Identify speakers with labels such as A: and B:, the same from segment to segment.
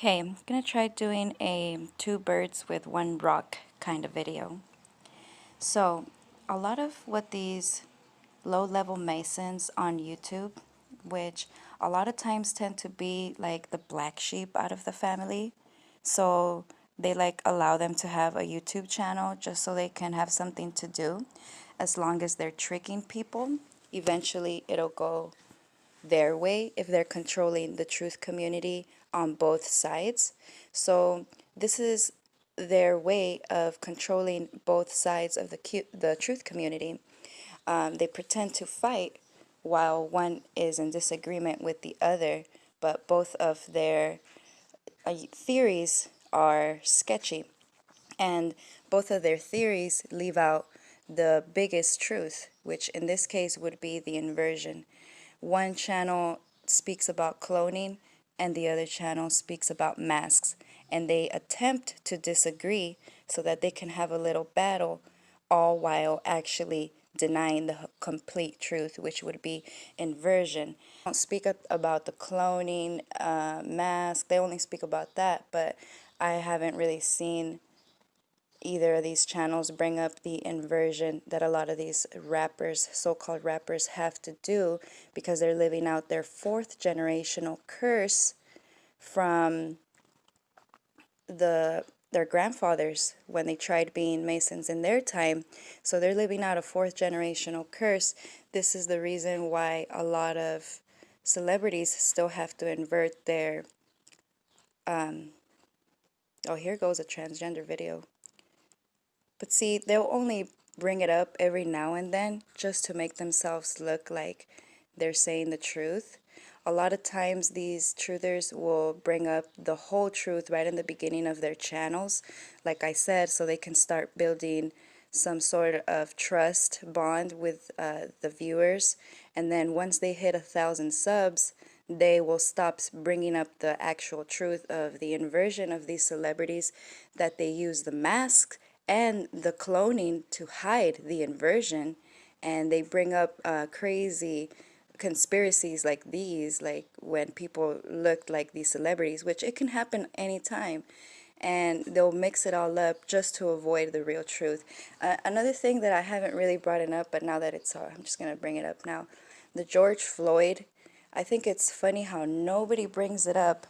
A: Okay, I'm gonna try doing a two birds with one rock kind of video. So, a lot of what these low-level Masons on YouTube, which a lot of times tend to be like the black sheep out of the family, so they like allow them to have a YouTube channel just so they can have something to do. As long as they're tricking people, eventually it'll go their way if they're controlling the truth community on both sides. So this is their way of controlling both sides of the truth community. They pretend to fight while one is in disagreement with the other, but both of their theories are sketchy, and both of their theories leave out the biggest truth, which in this case would be the inversion. One channel speaks about cloning and the other channel speaks about masks, and they attempt to disagree so that they can have a little battle, all while actually denying the complete truth, which would be inversion. They don't speak about the cloning mask, they only speak about that, but I haven't really seen either of these channels bring up the inversion that a lot of these rappers, so-called rappers, have to do because they're living out their fourth generational curse from their grandfathers when they tried being Masons in their time. So they're living out a fourth generational curse. This is the reason why a lot of celebrities still have to invert their oh, here goes a transgender video. But see, they'll only bring it up every now and then just to make themselves look like they're saying the truth. A lot of times these truthers will bring up the whole truth right in the beginning of their channels, like I said, so they can start building some sort of trust bond with the viewers. And then once they hit 1,000 subs, they will stop bringing up the actual truth of the inversion of these celebrities, that they use the mask and the cloning to hide the inversion, and they bring up crazy conspiracies like these, like when people look like these celebrities, which it can happen anytime, and they'll mix it all up just to avoid the real truth. Another thing that I haven't really brought it up, but now that it's I'm just going to bring it up now. The George Floyd, I think it's funny how nobody brings it up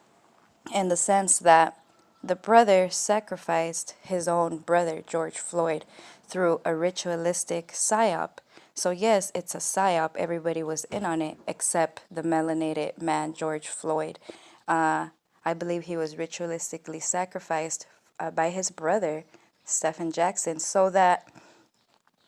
A: in the sense that the brother sacrificed his own brother, George Floyd, through a ritualistic psyop. So yes, it's a psyop. Everybody was in on it except the melanated man, George Floyd. I believe he was ritualistically sacrificed by his brother, Stephen Jackson, so that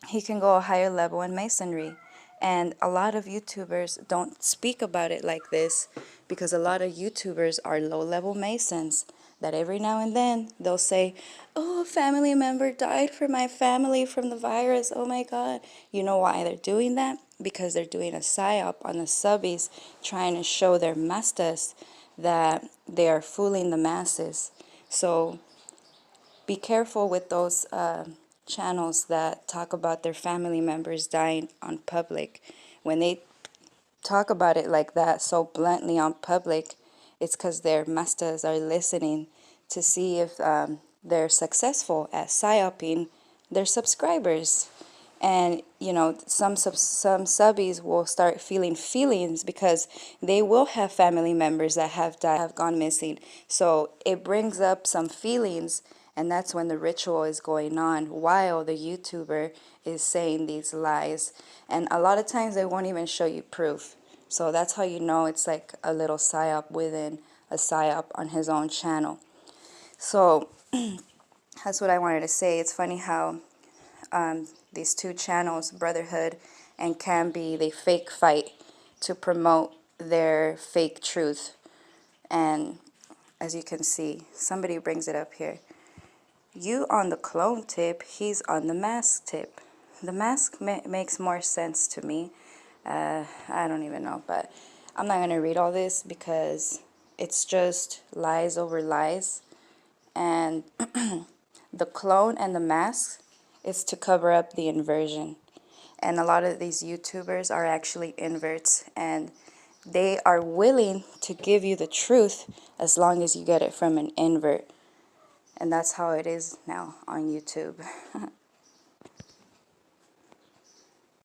A: he can go a higher level in masonry. And a lot of YouTubers don't speak about it like this because a lot of YouTubers are low-level masons that every now and then they'll say, oh, a family member died for my family from the virus, oh my God. You know why they're doing that? Because they're doing a psyop on the subbies, trying to show their masters that they are fooling the masses. So be careful with those channels that talk about their family members dying on public. When they talk about it like that, so bluntly on public, it's because their masters are listening to see if they're successful at psyoping their subscribers. And you know, some subbies will start feeling feelings because they will have family members that have died, have gone missing. So it brings up some feelings, and that's when the ritual is going on while the YouTuber is saying these lies. And a lot of times they won't even show you proof. So that's how you know it's like a little psyop within a psyop on his own channel. So that's what I wanted to say. It's funny how these two channels, Brotherhood and Canby, they fake fight to promote their fake truth. And as you can see, somebody brings it up here. You on the clone tip, he's on the mask tip. The mask makes more sense to me. I don't even know, but I'm not going to read all this because it's just lies over lies. And the clone and the mask is to cover up the inversion. And a lot of these YouTubers are actually inverts, and They are willing to give you the truth as long as you get it from an invert. And that's how it is now on YouTube.